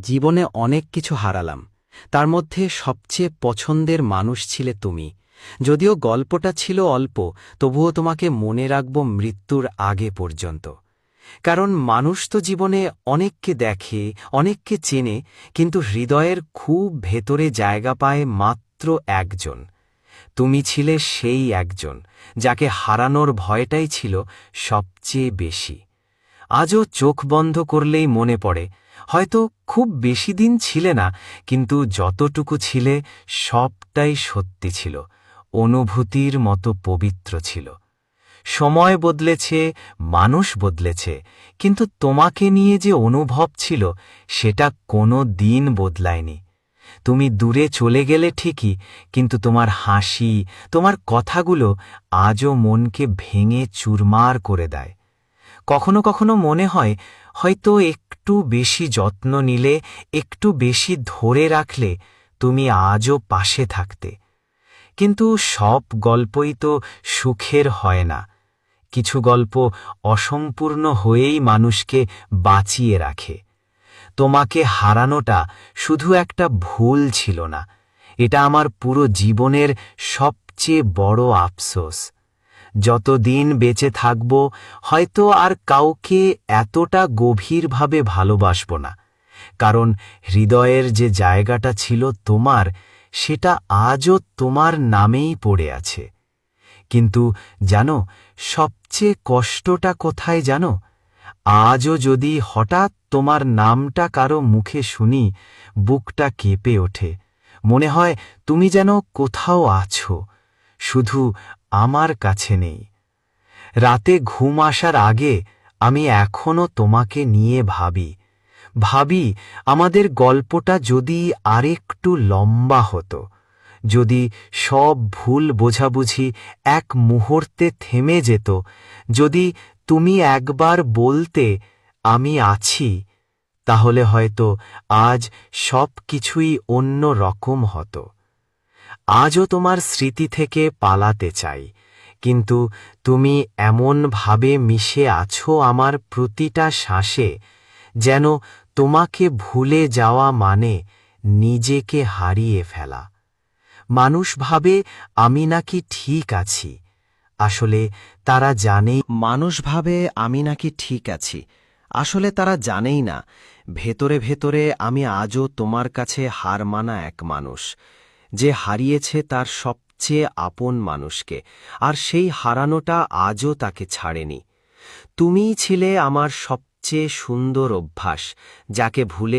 জীবনে অনেক কিছু হারালাম, তার মধ্যে সবচেয়ে পছন্দের মানুষ ছিলে তুমি। যদিও গল্পটা ছিল অল্প, তবুও তোমাকে মনে রাখব মৃত্যুর আগে পর্যন্ত। কারণ মানুষ তো জীবনে অনেককে দেখে, অনেককে চেনে, কিন্তু হৃদয়ের খুব ভেতরে জায়গা পায় মাত্র একজন। তুমি ছিলে সেই একজন, যাকে হারানোর ভয়টাই ছিল সবচেয়ে বেশি। আজও চোখ বন্ধ করলেই মনে পড়ে, হয়তো খুব বেশি দিন ছিলে না, কিন্তু যতটুকু ছিলে সবটাই সত্যি ছিল, অনুভূতির মতো পবিত্র ছিল। সময় বদলেছে, মানুষ বদলেছে, কিন্তু তোমাকে নিয়ে যে অনুভব ছিল সেটা কোনো দিন বদলায়নি। তুমি দূরে চলে গেলে ঠিকই, কিন্তু তোমার হাসি, তোমার কথাগুলো আজও মনকে ভেঙে চুরমার করে দেয়। কখনো কখনো মনে হয়, হয়তো একটু বেশি যত্ন নিলে, একটু বেশি ধরে রাখলে তুমি আজও পাশে থাকতে। কিন্তু সব গল্পই তো সুখের হয় না। কিছু গল্প অসম্পূর্ণ হয়েই মানুষকে বাঁচিয়ে রাখে। তোমাকে হারানোটা শুধু একটা ভুল ছিল না, এটা আমার পুরো জীবনের সবচেয়ে বড় আফসোস। যতদিন বেঁচে থাকব, হয়তো আর কাউকে এতটা গভীরভাবে ভালোবাসব না, কারণ হৃদয়ের যে জায়গাটা ছিল তোমার, সেটা আজও তোমার নামেই পড়ে আছে। কিন্তু জানো, সবচেয়ে কষ্টটা কোথায় জানো? আজও যদি হঠাৎ তোমার নামটা কারো মুখে শুনি, বুকটা কেঁপে ওঠে। মনে হয় তুমি যেন কোথাও আছো, শুধু আমার কাছে নেই। রাতে ঘুম আসার আগে আমি এখনো তোমাকে নিয়ে ভাবি। ভাবি, আমাদের গল্পটা যদি আরেকটু লম্বা হতো, যদি সব ভুল বোঝাবুঝি এক মুহূর্তে থেমে যেত, যদি তুমি একবার বলতে আমি আছি, তাহলে হয়তো আজ সব কিছুই অন্য রকম হতো। আজও তোমার স্মৃতি থেকে পালাতে চাই, কিন্তু তুমি এমনভাবে মিশে আছো আমার প্রতিটা শ্বাসে, যেন তোমাকে ভুলে যাওয়া মানে নিজেকে হারিয়ে ফেলা। মানুষ ভাবে আমি নাকি ঠিক আছি, আসলে তারা জানেই। মানুষ ভাবে আমি নাকি ঠিক আছি, আসলে তারা জানেই না ভেতরে ভেতরে আমি আজও তোমার কাছে হার মানা এক মানুষ, যে হারিয়েছে তার সবচেয়ে আপন মানুষকে, আর সেই হারানোটা আজও তাকে ছাড়েনি। তুমিই ছিলে আমার সবচেয়ে সুন্দর অভ্যাস, যাকে ভুলে